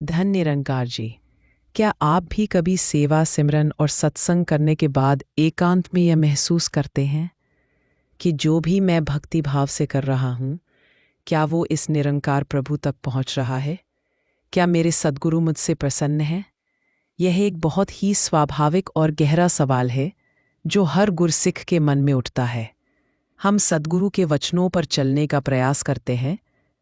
धन निरंकार जी, क्या आप भी कभी सेवा सिमरन और सत्संग करने के बाद एकांत में यह महसूस करते हैं कि जो भी मैं भक्ति भाव से कर रहा हूँ, क्या वो इस निरंकार प्रभु तक पहुँच रहा है? क्या मेरे सद्गुरु मुझसे प्रसन्न हैं? यह एक बहुत ही स्वाभाविक और गहरा सवाल है जो हर गुरसिख के मन में उठता है। हम सद्गुरु के वचनों पर चलने का प्रयास करते हैं,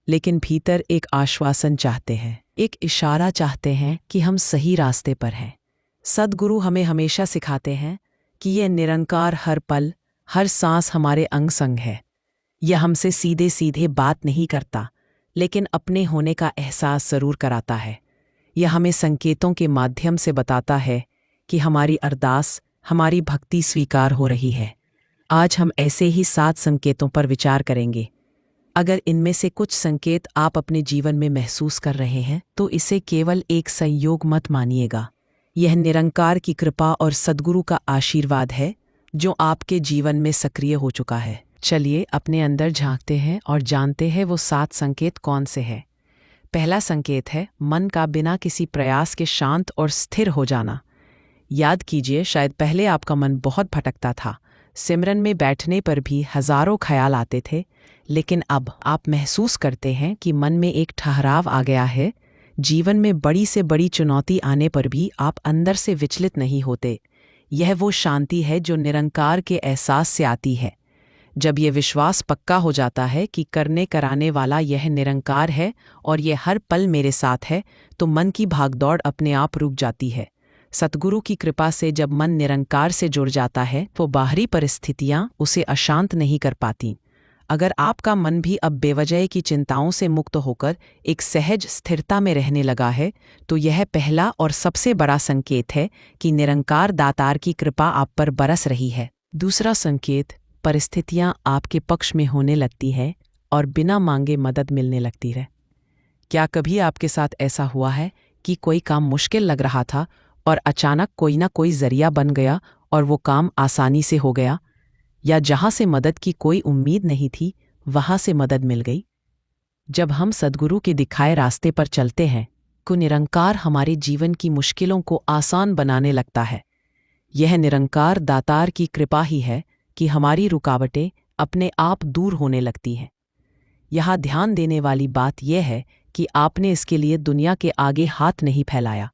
लेकिन भीतर एक आश्वासन चाहते हैं, एक इशारा चाहते हैं कि हम सही रास्ते पर हैं। सद्गुरु हमें हमेशा सिखाते हैं कि यह निरंकार हर पल, हर सांस हमारे अंग संग है। यह हमसे सीधे सीधे बात नहीं करता, लेकिन अपने होने का एहसास जरूर कराता है। यह हमें संकेतों के माध्यम से बताता है कि हमारी अरदास, हमारी भक्ति स्वीकार हो रही है। आज हम ऐसे ही 7 संकेतों पर विचार करेंगे। अगर इनमें से कुछ संकेत आप अपने जीवन में महसूस कर रहे हैं, तो इसे केवल एक संयोग मत मानिएगा। यह निरंकार की कृपा और सद्गुरु का आशीर्वाद है जो आपके जीवन में सक्रिय हो चुका है। चलिए अपने अंदर झांकते हैं और जानते हैं वो 7 संकेत कौन से हैं। पहला संकेत है मन का बिना किसी प्रयास के शांत और स्थिर हो जाना। याद कीजिए, शायद पहले आपका मन बहुत भटकता था, सिमरन में बैठने पर भी हजारों ख्याल आते थे, लेकिन अब आप महसूस करते हैं कि मन में एक ठहराव आ गया है। जीवन में बड़ी से बड़ी चुनौती आने पर भी आप अंदर से विचलित नहीं होते। यह वो शांति है जो निरंकार के एहसास से आती है। जब यह विश्वास पक्का हो जाता है कि करने कराने वाला यह निरंकार है और यह हर पल मेरे साथ है, तो मन की भागदौड़ अपने आप रुक जाती है। सतगुरु की कृपा से जब मन निरंकार से जुड़ जाता है, तो बाहरी परिस्थितियां उसे अशांत नहीं कर पाती। अगर आपका मन भी अब बेवजह की चिंताओं से मुक्त होकर एक सहज स्थिरता में रहने लगा है, तो यह पहला और सबसे बड़ा संकेत है कि निरंकार दातार की कृपा आप पर बरस रही है। दूसरा संकेत, परिस्थितियां आपके पक्ष में होने लगती है और बिना मांगे मदद मिलने लगती है। क्या कभी आपके साथ ऐसा हुआ है कि कोई काम मुश्किल लग रहा था और अचानक कोई ना कोई जरिया बन गया और वो काम आसानी से हो गया? या जहां से मदद की कोई उम्मीद नहीं थी, वहां से मदद मिल गई? जब हम सद्गुरु के दिखाए रास्ते पर चलते हैं, तो निरंकार हमारे जीवन की मुश्किलों को आसान बनाने लगता है। यह निरंकार दातार की कृपा ही है कि हमारी रुकावटें अपने आप दूर होने लगती हैं। यहाँ ध्यान देने वाली बात यह है कि आपने इसके लिए दुनिया के आगे हाथ नहीं फैलाया।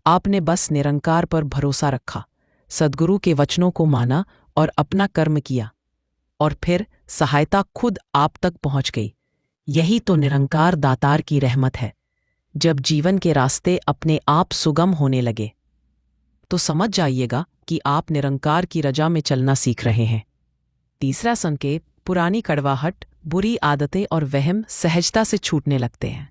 आपने बस निरंकार पर भरोसा रखा, सद्गुरु के वचनों को माना और अपना कर्म किया, और फिर सहायता खुद आप तक पहुंच गई। यही तो निरंकार दातार की रहमत है। जब जीवन के रास्ते अपने आप सुगम होने लगे, तो समझ जाइएगा कि आप निरंकार की रजा में चलना सीख रहे हैं। तीसरा संकेत, पुरानी कड़वाहट, बुरी आदतें और वहम सहजता से छूटने लगते हैं।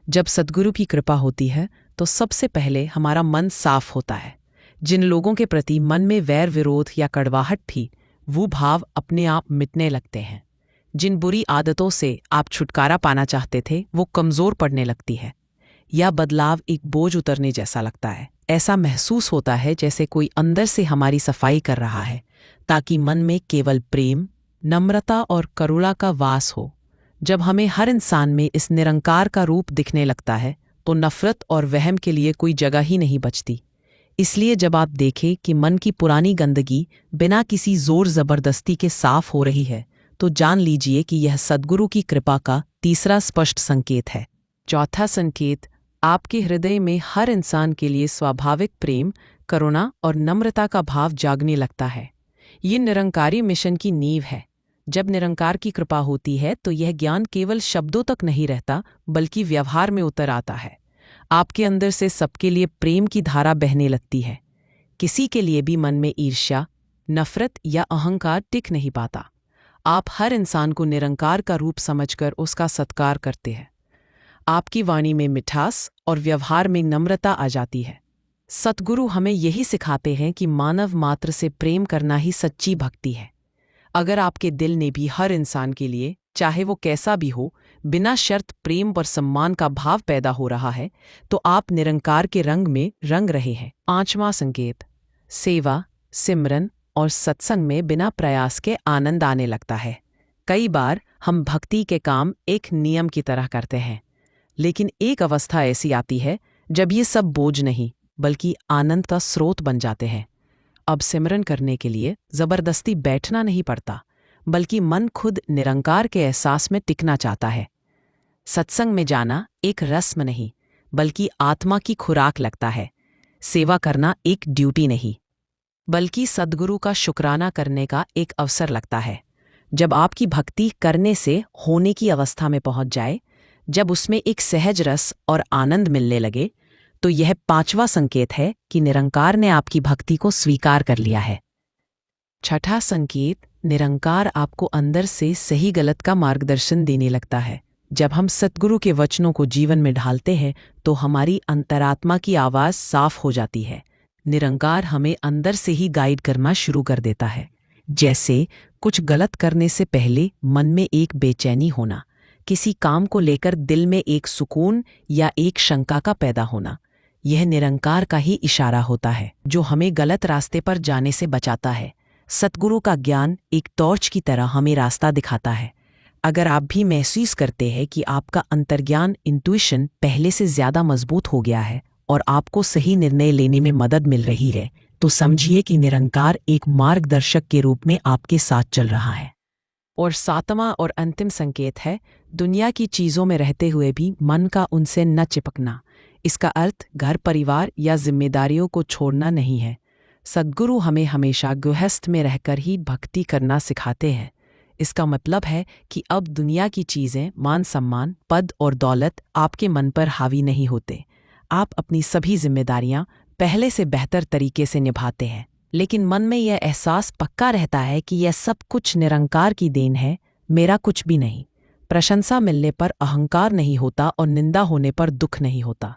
जब सद्गुरु की कृपा होती है, तो सबसे पहले हमारा मन साफ होता है। जिन लोगों के प्रति मन में वैर विरोध या कड़वाहट थी, वो भाव अपने आप मिटने लगते हैं। जिन बुरी आदतों से आप छुटकारा पाना चाहते थे, वो कमजोर पड़ने लगती है। यह बदलाव एक बोझ उतरने जैसा लगता है। ऐसा महसूस होता है जैसे कोई अंदर से हमारी सफाई कर रहा है, ताकि मन में केवल प्रेम, नम्रता और करुणा का वास हो। जब हमें हर इंसान में इस निरंकार का रूप दिखने लगता है, तो नफरत और वहम के लिए कोई जगह ही नहीं बचती। इसलिए जब आप देखें कि मन की पुरानी गंदगी बिना किसी जोर जबरदस्ती के साफ हो रही है, तो जान लीजिए कि यह सद्गुरु की कृपा का तीसरा स्पष्ट संकेत है। चौथा संकेत, आपके हृदय में हर इंसान के लिए स्वाभाविक प्रेम, करुणा और नम्रता का भाव जागने लगता है। ये निरंकारी मिशन की नींव है। जब निरंकार की कृपा होती है, तो यह ज्ञान केवल शब्दों तक नहीं रहता, बल्कि व्यवहार में उतर आता है। आपके अंदर से सबके लिए प्रेम की धारा बहने लगती है। किसी के लिए भी मन में ईर्ष्या, नफरत या अहंकार टिक नहीं पाता। आप हर इंसान को निरंकार का रूप समझकर उसका सत्कार करते हैं। आपकी वाणी में मिठास और व्यवहार में नम्रता आ जाती है। सतगुरु हमें यही सिखाते हैं कि मानव मात्र से प्रेम करना ही सच्ची भक्ति है। अगर आपके दिल ने भी हर इंसान के लिए, चाहे वो कैसा भी हो, बिना शर्त प्रेम और सम्मान का भाव पैदा हो रहा है, तो आप निरंकार के रंग में रंग रहे हैं। पांचवां संकेत, सेवा, सिमरन और सत्संग में बिना प्रयास के आनंद आने लगता है। कई बार हम भक्ति के काम एक नियम की तरह करते हैं, लेकिन एक अवस्था ऐसी आती है जब ये सब बोझ नहीं बल्कि आनंद का स्रोत बन जाते हैं। अब सिमरन करने के लिए जबरदस्ती बैठना नहीं पड़ता, बल्कि मन खुद निरंकार के एहसास में टिकना चाहता है। सत्संग में जाना एक रस्म नहीं बल्कि आत्मा की खुराक लगता है। सेवा करना एक ड्यूटी नहीं बल्कि सद्गुरु का शुक्राना करने का एक अवसर लगता है। जब आपकी भक्ति करने से होने की अवस्था में पहुंच जाए, जब उसमें एक सहज रस और आनंद मिलने लगे, तो यह 5वां संकेत है कि निरंकार ने आपकी भक्ति को स्वीकार कर लिया है। छठा संकेत, निरंकार आपको अंदर से सही गलत का मार्गदर्शन देने लगता है। जब हम सद्गुरु के वचनों को जीवन में ढालते हैं तो हमारी अंतरात्मा की आवाज़ साफ हो जाती है। निरंकार हमें अंदर से ही गाइड करना शुरू कर देता है। जैसे कुछ गलत करने से पहले मन में एक बेचैनी होना, किसी काम को लेकर दिल में एक सुकून या एक शंका का पैदा होना, यह निरंकार का ही इशारा होता है जो हमें गलत रास्ते पर जाने से बचाता है। सद्गुरु का ज्ञान एक टॉर्च की तरह हमें रास्ता दिखाता है। अगर आप भी महसूस करते हैं कि आपका अंतर्ज्ञान इंट्यूशन पहले से ज़्यादा मजबूत हो गया है और आपको सही निर्णय लेने में मदद मिल रही है, तो समझिए कि निरंकार एक मार्गदर्शक के रूप में आपके साथ चल रहा है। और 7वां और अंतिम संकेत है, दुनिया की चीज़ों में रहते हुए भी मन का उनसे न चिपकना। इसका अर्थ घर परिवार या जिम्मेदारियों को छोड़ना नहीं है। सद्गुरु हमें हमेशा गृहस्थ में रहकर ही भक्ति करना सिखाते हैं। इसका मतलब है कि अब दुनिया की चीज़ें, मान सम्मान, पद और दौलत आपके मन पर हावी नहीं होते। आप अपनी सभी जिम्मेदारियां पहले से बेहतर तरीके से निभाते हैं, लेकिन मन में यह एहसास पक्का रहता है कि यह सब कुछ निरंकार की देन है, मेरा कुछ भी नहीं। प्रशंसा मिलने पर अहंकार नहीं होता और निंदा होने पर दुख नहीं होता।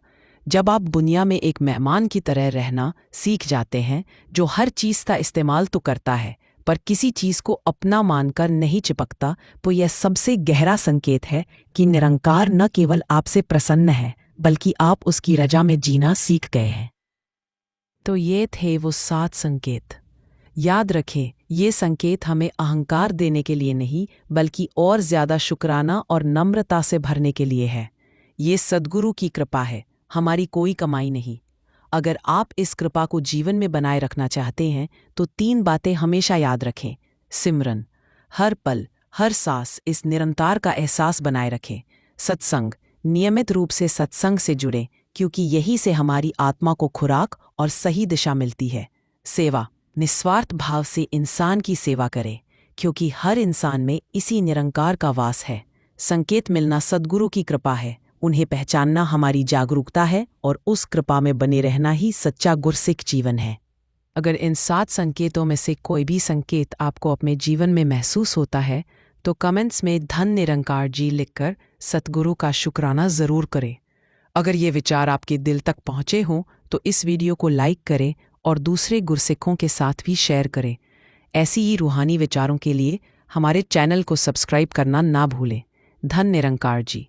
जब आप दुनिया में एक मेहमान की तरह रहना सीख जाते हैं, जो हर चीज़ का इस्तेमाल तो करता है पर किसी चीज़ को अपना मानकर नहीं चिपकता, तो यह सबसे गहरा संकेत है कि निरंकार न केवल आपसे प्रसन्न है बल्कि आप उसकी रजा में जीना सीख गए हैं। तो ये थे वो 7 संकेत। याद रखें, ये संकेत हमें अहंकार देने के लिए नहीं बल्कि और ज़्यादा शुक्राना और नम्रता से भरने के लिए है। ये सद्गुरु की कृपा है, हमारी कोई कमाई नहीं। अगर आप इस कृपा को जीवन में बनाए रखना चाहते हैं तो 3 बातें हमेशा याद रखें। सिमरन, हर पल हर सांस इस निरंकार का एहसास बनाए रखें। सत्संग, नियमित रूप से सत्संग से जुड़ें क्योंकि यही से हमारी आत्मा को खुराक और सही दिशा मिलती है। सेवा, निस्वार्थ भाव से इंसान की सेवा करें क्योंकि हर इंसान में इसी निरंकार का वास है। संकेत मिलना सद्गुरु की कृपा है, उन्हें पहचानना हमारी जागरूकता है और उस कृपा में बने रहना ही सच्चा गुरसिख जीवन है। अगर इन 7 संकेतों में से कोई भी संकेत आपको अपने जीवन में महसूस होता है तो कमेंट्स में धन निरंकार जी लिखकर सतगुरु का शुक्राना ज़रूर करें। अगर ये विचार आपके दिल तक पहुँचे हों तो इस वीडियो को लाइक करें और दूसरे गुरसिखों के साथ भी शेयर करें। ऐसी ही रूहानी विचारों के लिए हमारे चैनल को सब्सक्राइब करना ना भूलें। धन निरंकार जी।